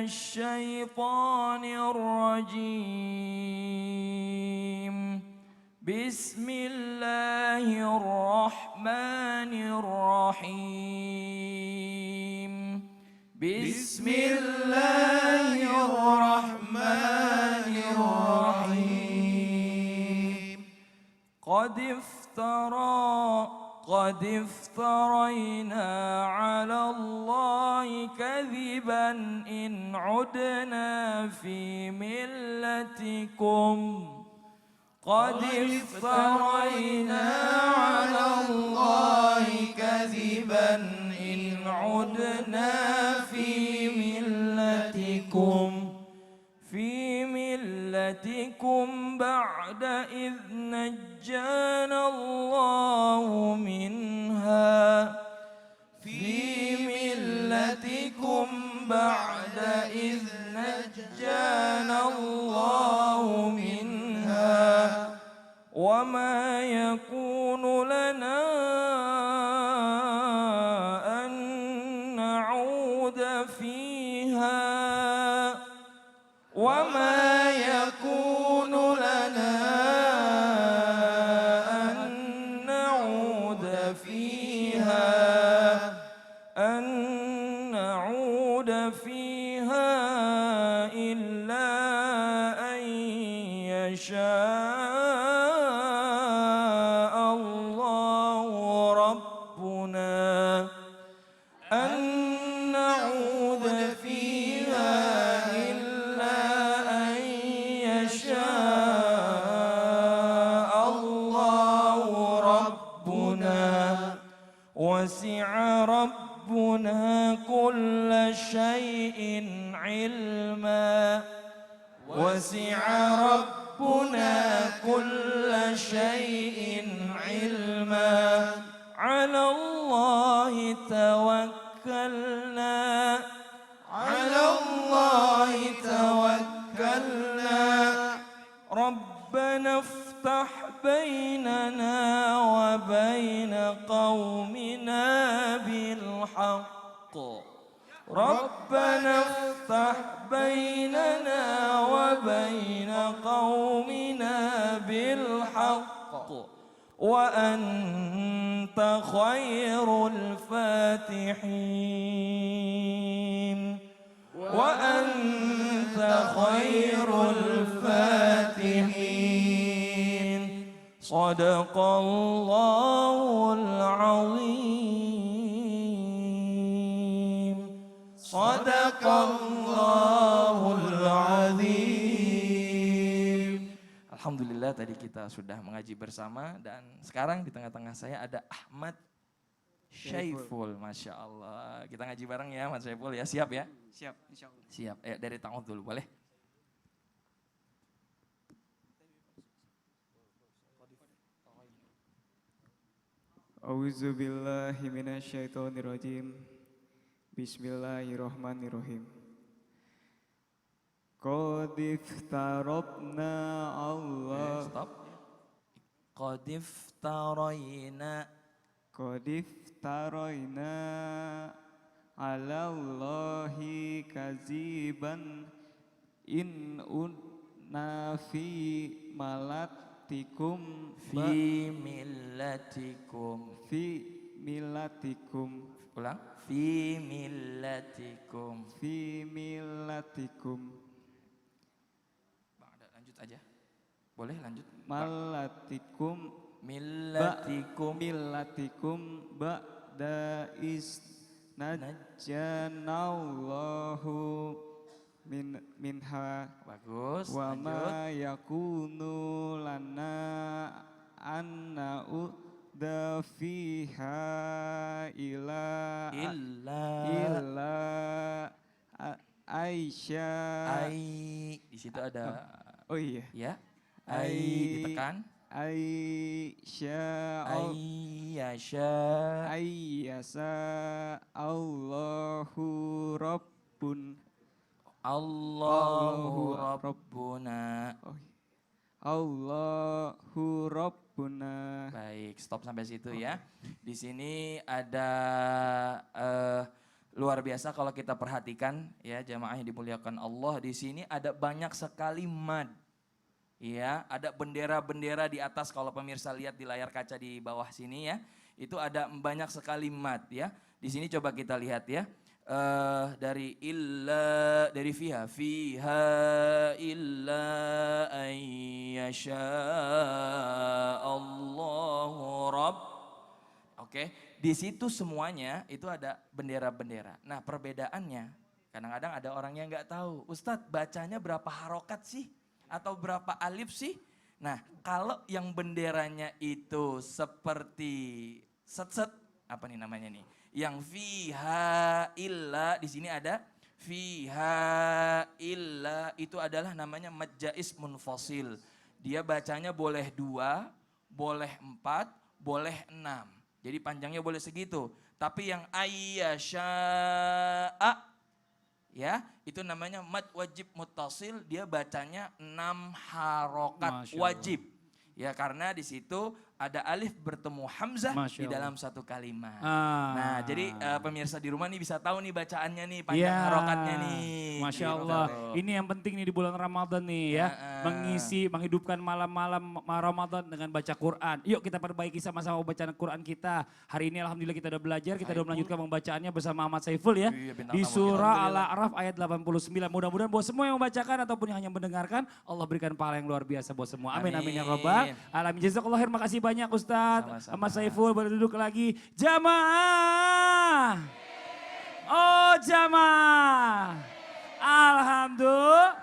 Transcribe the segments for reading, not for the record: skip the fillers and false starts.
الشيطان الرجيم. بسم الله الرحمن الرحيم. بسم الله الرحمن الرحيم. قد افترينا على الله كذبا إن عدنا في ملتكم. قد افترينا على الله كذبا إن عدنا في ملتكم بعد إذ نجانا الله منها. في ملتكم بعد إذ نجانا الله منها. وما يكون لنا أن نعود فيها. وما يكون لنا أن نعود فيها إلا أن يشاء الله ربنا. أن نعود فيها إلا أن يشاء الله ربنا. وسع ربنا كل شيء علما. وسع ربنا كل شيء علما. على الله توكلنا. على الله توكلنا. ربنا افتح بيننا وبين قومنا بالحق. ربنا افتح بيننا وبين قومنا بالحق وأنت خير الفاتحين. وأنت خير الفاتحين. صدق الله العظيم. صدق الله العظيم. Alhamdulillah tadi kita sudah mengaji bersama dan sekarang di tengah-tengah saya ada Ahmad Syaiful. Masya Allah. Kita ngaji bareng ya Mas Syaiful ya. Siap ya? Siap, insya Allah. Siap. Dari ta'awudz dulu boleh? A'udzubillahi minasyaitonirrajim. Bismillahirrahmanirrahim. Qad iftarabna Allah. Stop. Qad iftarayna. Qad iftarayna ala Allahi kaziban in udna fi malatikum Fi millatikum. fi milatikum Ulang. Fi millatikum. fi milatikum Bang, lanjut aja. Boleh lanjut? malatikum Millatikum. ba'da is najjanallahu minha Bagus. wa Lanjut. ma yakunu lana anna udda fiha illa Aisyah. Di situ ada Oh iya. ya. Ditekan. Ayyasa Allahu Rabbun. Allahu Rabbuna. Allahu Rabbuna. Baik, stop sampai situ ya. Di sini ada Luar biasa kalau kita perhatikan ya jamaah yang dimuliakan Allah, di sini ada banyak sekali mad. Ya, ada bendera-bendera di atas kalau pemirsa lihat di layar kaca di bawah sini ya. Itu ada banyak sekali mad ya. Di sini coba kita lihat ya. Dari illa, dari fiha illa ayyasha Allahu rabb. Oke, di situ semuanya itu ada bendera-bendera. Nah, perbedaannya kadang-kadang ada orang yang nggak tahu, Ustadz bacanya berapa harokat sih? Atau berapa alif sih? Nah, kalau yang benderanya itu seperti set-set, apa nih namanya nih? Yang fiha illa, di sini ada fiha illa, itu adalah namanya mad jaiz munfasil. Dia bacanya boleh 2, boleh 4, boleh 6. Jadi panjangnya boleh segitu. Tapi yang ayyasha'a ya, itu namanya mad wajib muttasil, dia bacanya 6 harokat wajib. Ya, karena di situ ada alif bertemu hamzah di dalam satu kalimat. Nah, jadi pemirsa di rumah nih bisa tahu nih bacaannya nih, panjang harokatnya nih. Masya Allah, ini yang penting nih di bulan Ramadan nih ya. Mengisi, menghidupkan malam-malam Ramadan dengan baca Quran. Yuk kita perbaiki sama-sama bacaan Quran kita. Hari ini alhamdulillah kita udah belajar, kita udah melanjutkan pembacaannya bersama Ahmad Saiful ya. Di surah Al-A'raf ayat 89. Mudah-mudahan buat semua yang membacakan ataupun yang hanya mendengarkan, Allah berikan pahala yang luar biasa buat semua. Amin, amin ya Rabbal alamin. Jazakallah khair, makasih banyak Ustadz. Ahmad Saiful boleh duduk lagi. Jamaah. Oh jamaah. Alhamdulillah.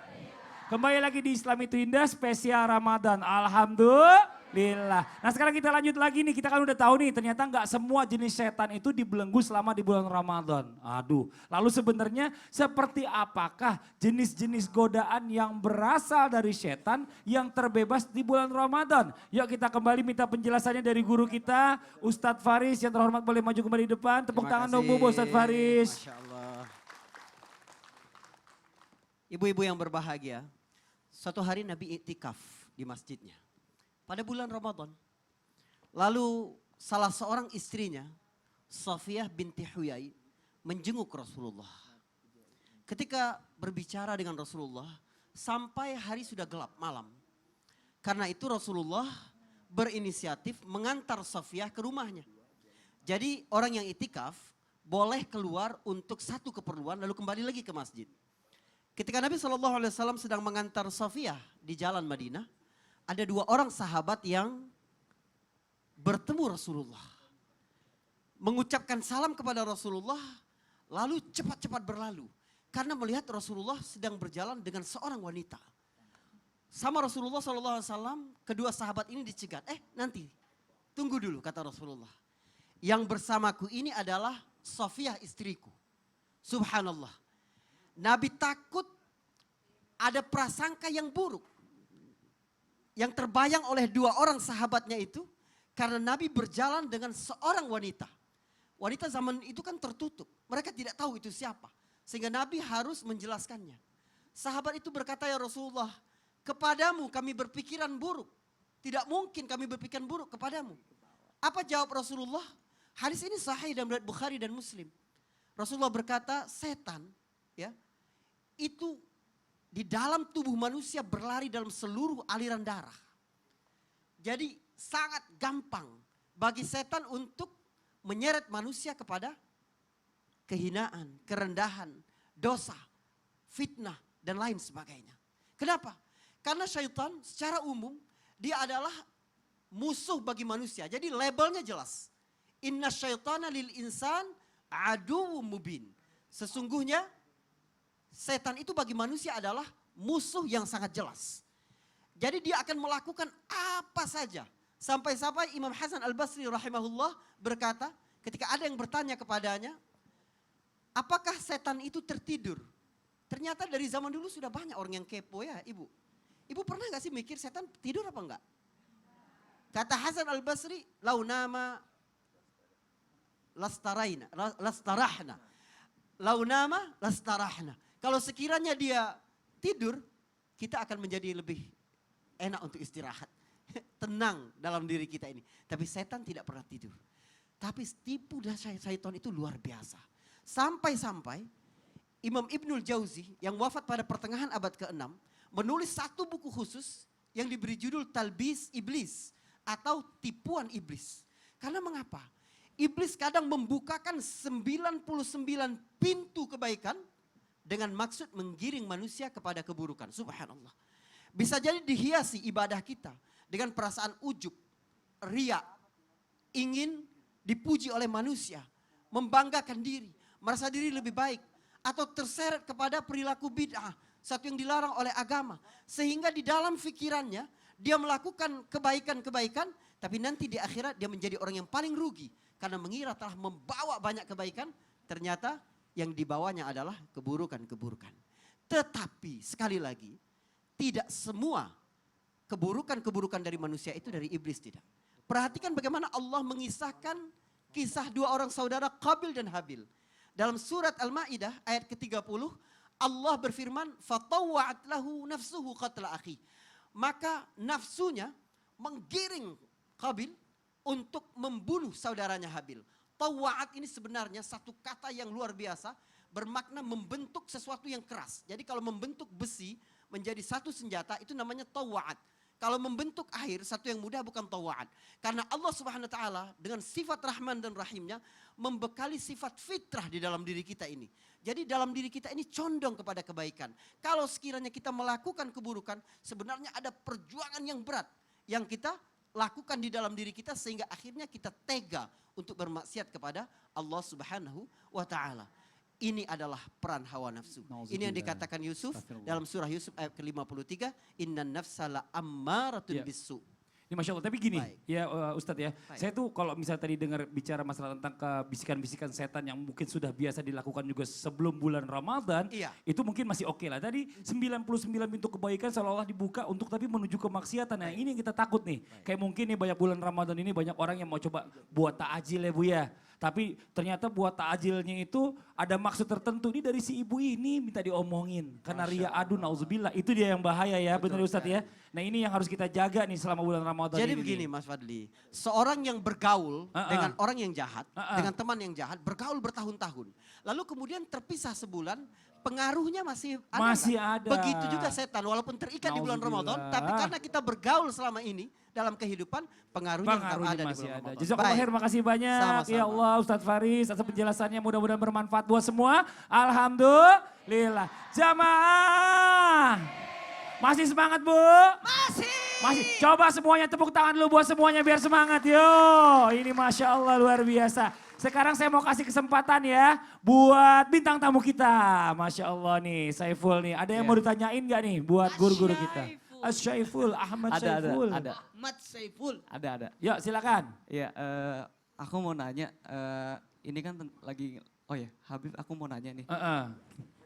Kembali lagi di Islam itu Indah spesial Ramadan. Alhamdulillah. Nah sekarang kita lanjut lagi nih. Kita kan udah tahu nih ternyata nggak semua jenis setan itu dibelenggu selama di bulan Ramadan. Aduh. Lalu sebenarnya seperti apakah jenis-jenis godaan yang berasal dari setan yang terbebas di bulan Ramadan? Yuk kita kembali minta penjelasannya dari guru kita Ustadz Faris yang terhormat boleh maju kembali di depan. Tepuk tangan dong Bu Ustadz Faris. Masya Allah. Ibu-ibu yang berbahagia, suatu hari Nabi iktikaf di masjidnya pada bulan Ramadan. Lalu salah seorang istrinya, Safiyah binti Huyai, menjenguk Rasulullah. Ketika berbicara dengan Rasulullah, sampai hari sudah gelap malam. Karena itu Rasulullah berinisiatif mengantar Safiyah ke rumahnya. Jadi orang yang iktikaf boleh keluar untuk satu keperluan lalu kembali lagi ke masjid. Ketika Nabi SAW sedang mengantar Safiyah di jalan Madinah, ada 2 orang sahabat yang bertemu Rasulullah. Mengucapkan salam kepada Rasulullah, lalu cepat-cepat berlalu. Karena melihat Rasulullah sedang berjalan dengan seorang wanita. Sama Rasulullah SAW, kedua sahabat ini dicegat. Nanti, tunggu dulu kata Rasulullah. Yang bersamaku ini adalah Safiyah istriku. Subhanallah. Nabi takut ada prasangka yang buruk. Yang terbayang oleh 2 orang sahabatnya itu. Karena Nabi berjalan dengan seorang wanita. Wanita zaman itu kan tertutup. Mereka tidak tahu itu siapa. Sehingga Nabi harus menjelaskannya. Sahabat itu berkata, ya Rasulullah, kepadamu kami berpikiran buruk. Tidak mungkin kami berpikiran buruk kepadamu. Apa jawab Rasulullah? Hadis ini sahih dan riwayat Bukhari dan Muslim. Rasulullah berkata, setan ya, itu di dalam tubuh manusia berlari dalam seluruh aliran darah. Jadi sangat gampang bagi setan untuk menyeret manusia kepada kehinaan, kerendahan, dosa, fitnah, dan lain sebagainya. Kenapa? Karena syaitan secara umum dia adalah musuh bagi manusia. Jadi labelnya jelas. Inna syaitana lil insan aduwwum mubin. Sesungguhnya setan itu bagi manusia adalah musuh yang sangat jelas. Jadi dia akan melakukan apa saja. Sampai-sampai Imam Hasan Al-Basri rahimahullah berkata ketika ada yang bertanya kepadanya, apakah setan itu tertidur? Ternyata dari zaman dulu sudah banyak orang yang kepo ya ibu. Ibu pernah gak sih mikir setan tidur apa enggak? Kata Hasan Al-Basri, lau nama lastarahna. Lau nama lastarahna. Kalau sekiranya dia tidur, kita akan menjadi lebih enak untuk istirahat. Tenang dalam diri kita ini. Tapi setan tidak pernah tidur. Tapi tipu dan syaitan itu luar biasa. Sampai-sampai Imam Ibnul Jauzi yang wafat pada pertengahan abad ke-6 menulis satu buku khusus yang diberi judul Talbis Iblis atau Tipuan Iblis. Karena mengapa? Iblis kadang membukakan 99 pintu kebaikan dengan maksud menggiring manusia kepada keburukan. Subhanallah. Bisa jadi dihiasi ibadah kita dengan perasaan ujub, riya, ingin dipuji oleh manusia, membanggakan diri, merasa diri lebih baik, atau terseret kepada perilaku bid'ah, satu yang dilarang oleh agama. Sehingga di dalam fikirannya dia melakukan kebaikan-kebaikan, tapi nanti di akhirat dia menjadi orang yang paling rugi. Karena mengira telah membawa banyak kebaikan, ternyata yang dibawanya adalah keburukan-keburukan. Tetapi sekali lagi, tidak semua keburukan-keburukan dari manusia itu dari iblis, tidak. Perhatikan bagaimana Allah mengisahkan kisah dua orang saudara Qabil dan Habil. Dalam surat Al-Ma'idah ayat ke-30, Allah berfirman, "Fatawwa'at lahu nafsuhu qatla akhi." Maka nafsunya menggiring Qabil untuk membunuh saudaranya Habil. Tawwa'at ini sebenarnya satu kata yang luar biasa, bermakna membentuk sesuatu yang keras. Jadi kalau membentuk besi menjadi satu senjata itu namanya tawwa'at. Kalau membentuk air, satu yang mudah bukan tawa'at. Karena Allah Subhanahu wa taala dengan sifat Rahman dan Rahimnya membekali sifat fitrah di dalam diri kita ini. Jadi dalam diri kita ini condong kepada kebaikan. Kalau sekiranya kita melakukan keburukan, sebenarnya ada perjuangan yang berat yang kita lakukan di dalam diri kita sehingga akhirnya kita tega untuk bermaksiat kepada Allah Subhanahu wa taala. Ini adalah peran hawa nafsu. Ini yang dikatakan Yusuf dalam surah Yusuf ayat ke-53. Innan nafsa la ammaratun bisu. Ini Masya Allah, tapi gini Baik. ya Ustadz ya. Baik. Saya tuh kalau misalnya tadi dengar bicara masalah tentang bisikan-bisikan setan yang mungkin sudah biasa dilakukan juga sebelum bulan Ramadan. Iya. Itu mungkin masih oke lah. Tadi 99 pintu kebaikan seolah-olah dibuka untuk tapi menuju kemaksiatan. Nah ini yang kita takut nih. Kayak mungkin nih banyak bulan Ramadan ini banyak orang yang mau coba buat takjil ya Bu ya. Tapi ternyata buat takjilnya itu ada maksud tertentu. Ini dari si ibu ini minta diomongin. Karena ria adu nauzubillah. Itu dia yang bahaya ya, benar Ustadz ya. Nah ini yang harus kita jaga nih selama bulan Ramadan Jadi ini. begini Mas Fadli, seorang yang bergaul dengan orang yang jahat, Uh-uh. dengan teman yang jahat, bergaul bertahun-tahun. Lalu kemudian terpisah sebulan, pengaruhnya masih ada. Masih nggak? ada. Begitu juga setan, walaupun terikat di bulan Nauzubillah. Ramadan, tapi karena kita bergaul selama ini dalam kehidupan, pengaruhnya tetap Pengaruhnya ada di masih bulan ada. Ramadan. Jazakallah khair, makasih banyak. Sama-sama. Ya Allah Ustadz Faris atas penjelasannya mudah-mudahan bermanfaat buat semua. Alhamdulillah. Jamaah. Masih semangat Bu? Masih. Coba semuanya tepuk tangan dulu buat semuanya biar semangat. Yo, ini Masya Allah luar biasa. Sekarang saya mau kasih kesempatan ya buat bintang tamu kita. Masya Allah nih, Saiful nih. Ada yang mau ditanyain gak nih buat guru-guru kita? Asyaiful, Ahmad Saiful. Ada. Ahmad Saiful. Ada. Yuk silakan. Ya, aku mau nanya, ini kan lagi, oh ya Habib aku mau nanya nih.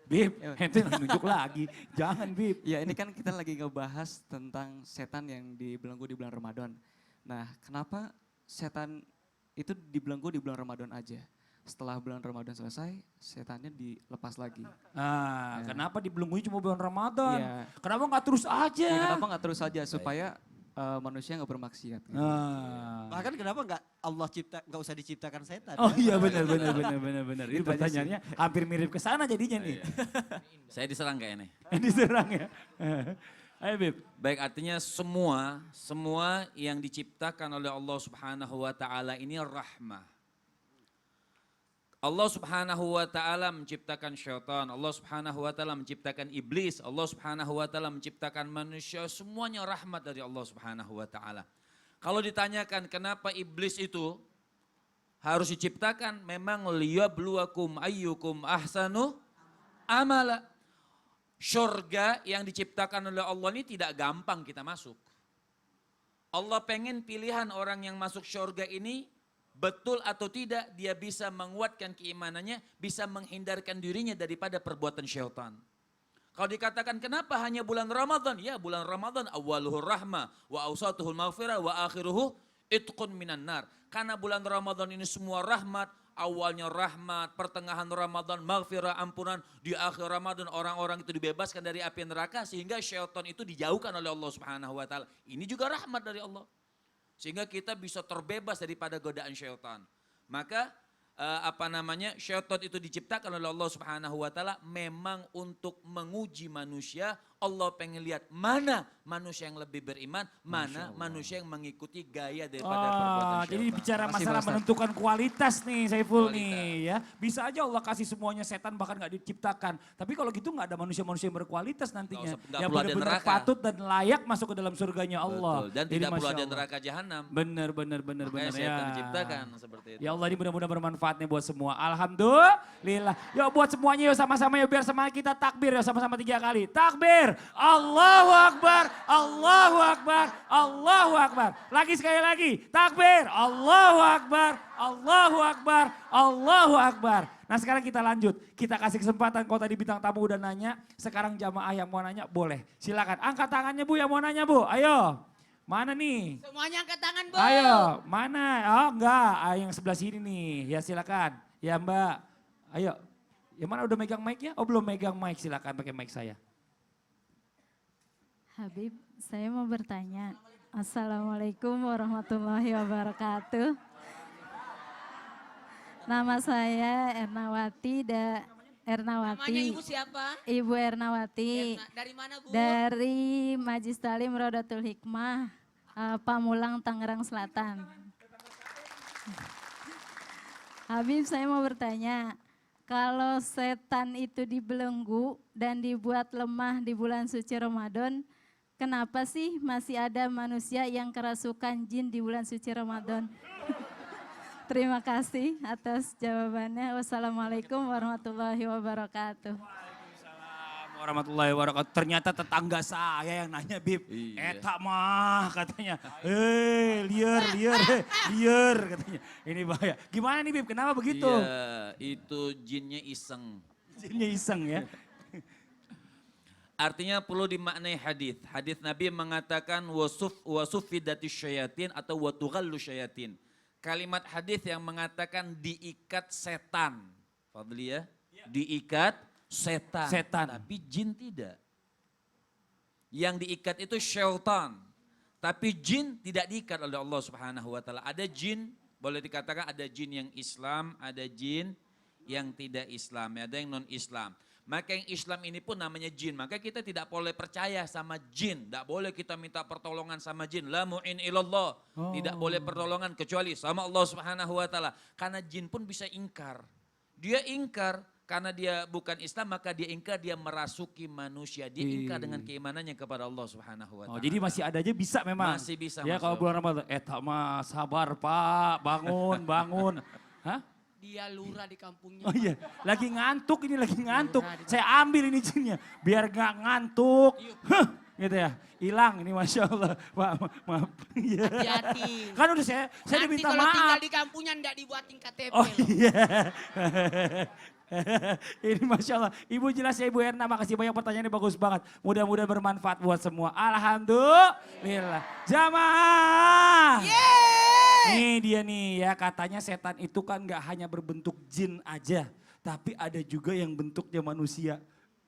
Bib, ente nunjuk lagi. Jangan Bib. Ya ini kan kita lagi ngebahas tentang setan yang dibelenggu di bulan Ramadan. Nah kenapa setan itu dibelenggu di bulan Ramadan aja? Setelah bulan Ramadan selesai, setannya dilepas lagi. Nah, Ya. kenapa dibelenggunya cuma bulan Ramadan? Iya. Kenapa nggak terus aja? Ya, kenapa nggak terus saja supaya manusia nggak bermaksiat? Gitu. Nah. Bahkan kenapa nggak usah diciptakan setan? Oh ya? iya benar. Itu pertanyaannya hampir mirip ke sana jadinya nih. Saya diserang kayaknya. Diserang ya. Ayo Bib. Baik, artinya semua yang diciptakan oleh Allah Subhanahu wa taala ini rahmah. Allah Subhanahu wa taala menciptakan syaitan, Allah Subhanahu wa taala menciptakan iblis, Allah Subhanahu wa taala menciptakan manusia, semuanya rahmat dari Allah Subhanahu wa taala. Kalau ditanyakan kenapa iblis itu harus diciptakan, memang liyabluwakum ayyukum ahsanu amala. Syurga yang diciptakan oleh Allah ini tidak gampang kita masuk. Allah pengen pilihan orang yang masuk syurga ini betul atau tidak dia bisa menguatkan keimanannya, bisa menghindarkan dirinya daripada perbuatan syaitan. Kalau dikatakan kenapa hanya bulan Ramadan? Ya bulan Ramadan awaluhur rahmah wa awsatuhul maghfirah wa akhiruhu itqun minan nar. Karena bulan Ramadan ini semua rahmat, awalnya rahmat, pertengahan Ramadan maghfirah, ampunan, di akhir Ramadan orang-orang itu dibebaskan dari api neraka sehingga syaitan itu dijauhkan oleh Allah Subhanahu wa taala. Ini juga rahmat dari Allah. Sehingga kita bisa terbebas daripada godaan syaitan. Maka syaitan itu diciptakan oleh Allah Subhanahu wa taala memang untuk menguji manusia. Allah pengen lihat mana manusia yang lebih beriman, mana manusia yang mengikuti gaya daripada perbuatan syaitan. Jadi bicara Makasih, masalah Pak Ustadz. menentukan kualitas nih Saiful Kualitas. nih ya. Bisa aja Allah kasih semuanya setan bahkan gak diciptakan. Tapi kalau gitu gak ada manusia-manusia yang berkualitas nantinya. Nggak Yang perlu ada benar-benar neraka. patut dan layak masuk ke dalam surganya Allah. Betul. Dan Jadi tidak perlu Masya ada Allah. neraka jahanam. Bener Makanya syaitan diciptakan seperti itu. Ya Allah ini mudah-mudahan bermanfaat nih buat semua. Alhamdulillah. Yuk buat semuanya yuk sama-sama yuk biar semangat kita takbir yuk sama-sama 3 kali. Takbir. Allahu Akbar. Allahu Akbar. Allahu Akbar. Lagi sekali lagi. Takbir. Allahu Akbar. Allahu Akbar. Allahu Akbar. Nah sekarang kita lanjut. Kita kasih kesempatan kalau tadi bintang tamu udah nanya. Sekarang jamaah yang mau nanya boleh. Silakan angkat tangannya Bu yang mau nanya Bu. Ayo. Mana nih? Semuanya angkat tangan, Bu. Ayo, mana? Oh enggak, yang sebelah sini nih. Ya silakan. Ya Mbak. Ayo. Yang mana udah megang mic-nya? Oh belum megang mic, silakan pakai mic saya. Habib, saya mau bertanya. Assalamualaikum warahmatullahi wabarakatuh. Nama saya Ernawati. Namanya Ibu siapa? Ibu Ernawati. Dari mana, Bu? Dari Majlis Talim Rodatul Hikmah, Pamulang, Tangerang Selatan. Habib, saya mau bertanya, kalau setan itu dibelenggu dan dibuat lemah di bulan suci Ramadan, kenapa sih masih ada manusia yang kerasukan jin di bulan suci Ramadan? Terima kasih atas jawabannya. Wassalamualaikum warahmatullahi wabarakatuh. Warahmatullahi wabarakatuh. Ternyata tetangga saya yang nanya Bib. Iya. Eta mah katanya. Liar katanya. Ini bahaya. Gimana nih Bib, kenapa begitu? Iya, itu jinnya iseng. Jinnya iseng ya. Artinya perlu dimaknai hadis. Hadis Nabi mengatakan wasufidatis syayatin atau watughallu syayatin. Kalimat hadis yang mengatakan diikat setan. Fadli ya. Diikat setan. Tapi jin tidak. Yang diikat itu syaitan. Tapi jin tidak diikat oleh Allah Subhanahu wa taala. Ada jin, boleh dikatakan ada jin yang Islam, ada jin yang tidak Islam, ada yang non-Islam. Maka yang Islam ini pun namanya jin. Maka kita tidak boleh percaya sama jin. Tidak boleh kita minta pertolongan sama jin. La mu'in ilallah. Tidak boleh pertolongan kecuali sama Allah Subhanahu wa taala. Karena jin pun bisa ingkar. Dia ingkar karena dia bukan Islam, maka dia ingkar, dia merasuki manusia. Dia ingkar dengan keimanannya kepada Allah Subhanahu wa taala. Oh, jadi masih ada aja bisa memang. Masih bisa Ya kalau masuk. bulan Ramadan, eta mah sabar Pak, bangun. Hah? Dia lurah di kampungnya. Oh iya, lagi ngantuk ini, lagi ngantuk. Saya ambil ini jinnya, biar gak ngantuk. Huh, gitu ya, hilang ini Masya Allah. Pak, maaf. Iya. Hati-hati. Kan udah saya udah Nanti minta kalau tinggal maaf. di kampungnya enggak dibuatin KTP. Oh loh. iya. Ini Masya Allah. Ibu jelas ya Ibu Erna, makasih banyak pertanyaannya bagus banget. Mudah-mudahan bermanfaat buat semua. Alhamdulillah. Jamaah. Nih dia nih ya, katanya setan itu kan gak hanya berbentuk jin aja. Tapi ada juga yang bentuknya manusia.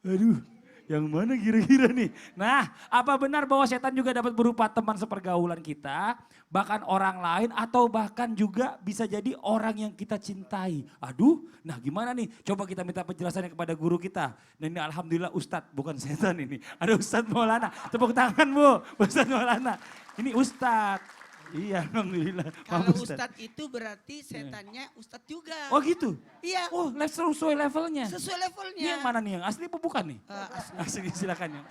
Aduh, yang mana kira-kira nih? Nah, apa benar bahwa setan juga dapat berupa teman sepergaulan kita, bahkan orang lain, atau bahkan juga bisa jadi orang yang kita cintai? Aduh, nah gimana nih? Coba kita minta penjelasannya kepada guru kita. Dan ini alhamdulillah Ustadz, bukan setan ini. Ada Ustadz Maulana, tepuk tangan Bu, Ustadz Maulana. Ini Ustadz. Iya, alhamdulillah. Kalau Maaf, Ustadz itu berarti setannya Ustadz juga. Oh gitu? Iya, Oh, sesuai levelnya. sesuai Ini levelnya. yang mana nih, yang asli apa bukan nih? Asli. Asli, silakan ya.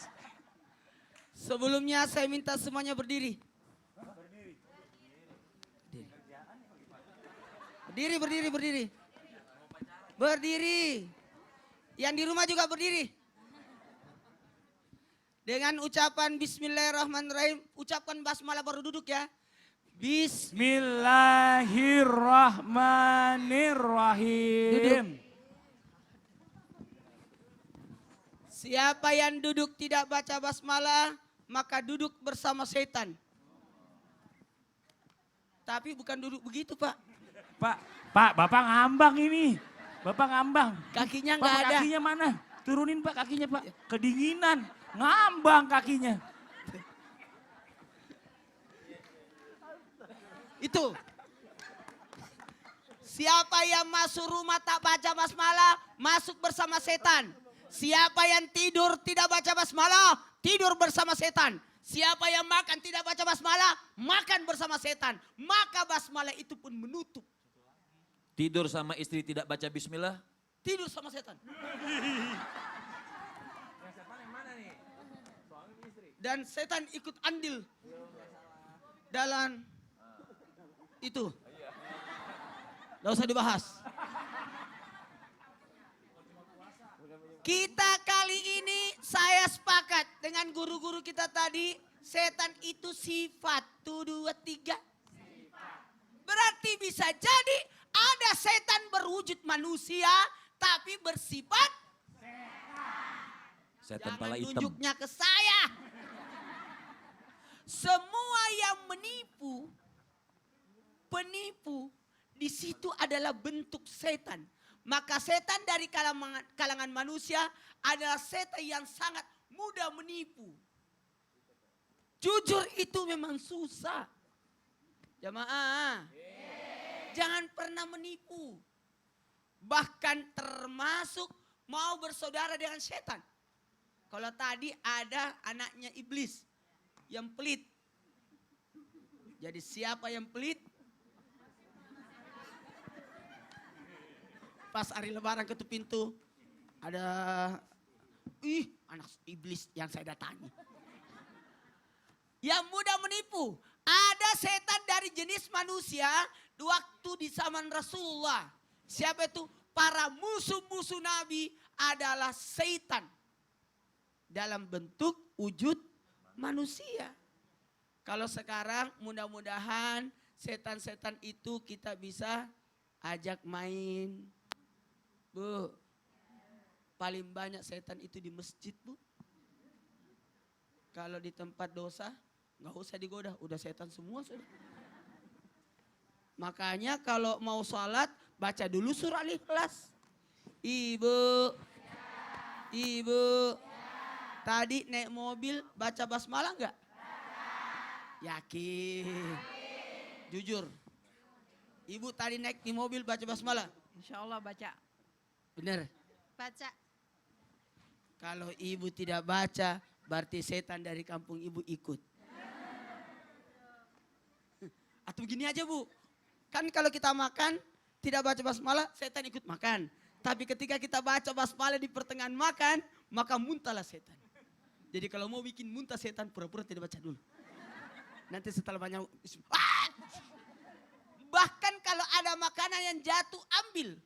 Sebelumnya saya minta semuanya berdiri. Berdiri. Berdiri. Yang di rumah juga berdiri. Dengan ucapan Bismillahirrahmanirrahim, ucapkan basmalah baru duduk ya. Bismillahirrahmanirrahim. Siapa yang duduk tidak baca basmalah, maka duduk bersama setan. Tapi bukan duduk begitu, Pak. Pak, Bapak ngambang ini. Bapak ngambang. Kakinya Pak, nggak ada. kakinya mana? Turunin Pak kakinya Pak. Kedinginan. Ngambang kakinya. Itu. Siapa yang masuk rumah tak baca basmalah, masuk bersama setan. Siapa yang tidur tidak baca basmalah, tidur bersama setan. Siapa yang makan tidak baca basmalah, makan bersama setan. Maka basmalah itu pun menutup. Tidur sama istri tidak baca bismillah. Tidur sama setan. Dan setan ikut andil dalam itu. Tidak usah dibahas. Kita kali ini saya sepakat dengan guru-guru kita tadi. Setan itu sifat. 1, 2, 3. Berarti bisa jadi ada setan berwujud manusia tapi bersifat Setan jangan pala hitam. tunjuknya ke saya. Semua yang penipu di situ adalah bentuk setan. Maka setan dari kalangan manusia adalah setan yang sangat mudah menipu. Jujur itu memang susah. Jamaah, jangan pernah menipu. Bahkan termasuk mau bersaudara dengan setan. Kalau tadi ada anaknya iblis yang pelit. Jadi siapa yang pelit? Pas hari lebaran ketuk pintu, ada anak iblis yang saya datangi. Yang mudah menipu. Ada setan dari jenis manusia waktu di zaman Rasulullah. Siapa itu? Para musuh-musuh Nabi adalah setan. Dalam bentuk wujud manusia. Kalau sekarang mudah-mudahan setan-setan itu kita bisa ajak main. Bu, paling banyak setan itu di masjid, Bu. Kalau di tempat dosa, nggak usah digoda, udah setan semua sudah. Makanya kalau mau sholat, baca dulu surah Al-Ikhlas. Ibu, tadi naik mobil baca basmalah nggak? Yakin? Jujur. Ibu tadi naik di mobil baca basmalah? Insya Allah baca. Benar? Baca. Kalau ibu tidak baca, berarti setan dari kampung ibu ikut. Atau begini aja, Bu. Kan kalau kita makan, tidak baca basmalah, setan ikut makan. Tapi ketika kita baca basmalah di pertengahan makan, maka muntahlah setan. Jadi kalau mau bikin muntah setan, pura-pura tidak baca dulu. Nanti setelah banyak, bahkan kalau ada makanan yang jatuh, ambil.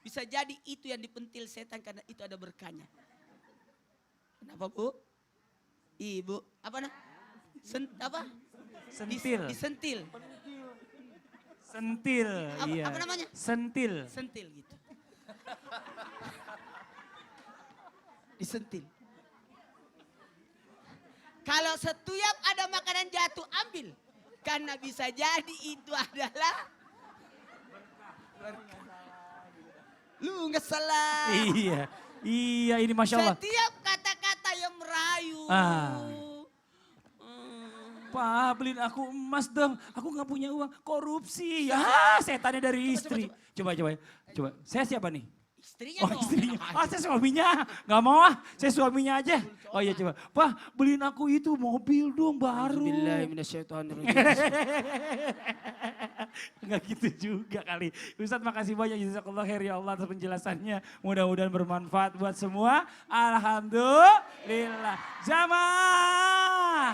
Bisa jadi itu yang dipentil setan karena itu ada berkahnya. Kenapa, Bu? Ibu, apa nah? Sentil. Disentil. Sentil, iya. Apa namanya? Sentil. Sentil gitu. Disentil. Kalau setiap ada makanan jatuh, ambil. Karena bisa jadi itu adalah berkah. Lu nggak salah. Iya ini Masya Allah. Setiap kata-kata yang merayu. Pak, beliin aku emas dong. Aku nggak punya uang. Korupsi. Ya, setannya dari istri. Coba. Saya siapa nih? Istrinya Oh, dong. istrinya. Oh, saya suaminya. Nggak mau ah. Saya suaminya aja. Oh iya coba. Pak, beliin aku itu mobil dong baru. Enggak gitu juga kali. Ustadz makasih banyak. Jazakallah khair ya Allah atas penjelasannya. Mudah-mudahan bermanfaat buat semua. Alhamdulillah. Jamaah.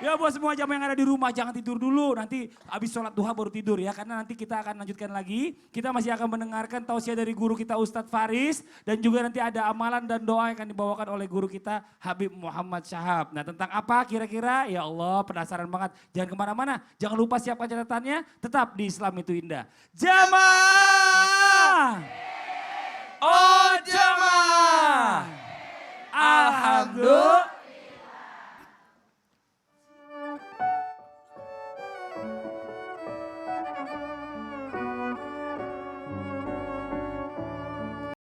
Ya buat semua jamaah yang ada di rumah jangan tidur dulu. Nanti habis sholat duha baru tidur ya. Karena nanti kita akan lanjutkan lagi. Kita masih akan mendengarkan tausiah dari guru kita Ustadz Faris. Dan juga nanti ada amalan dan doa yang akan dibawakan oleh guru kita Habib Muhammad Syahab. Nah tentang apa kira-kira? Ya Allah penasaran banget. Jangan kemana-mana. Jangan lupa siapkan catatannya. Tetap di Islam itu indah. Jamaah. Oh jamaah. Alhamdulillah.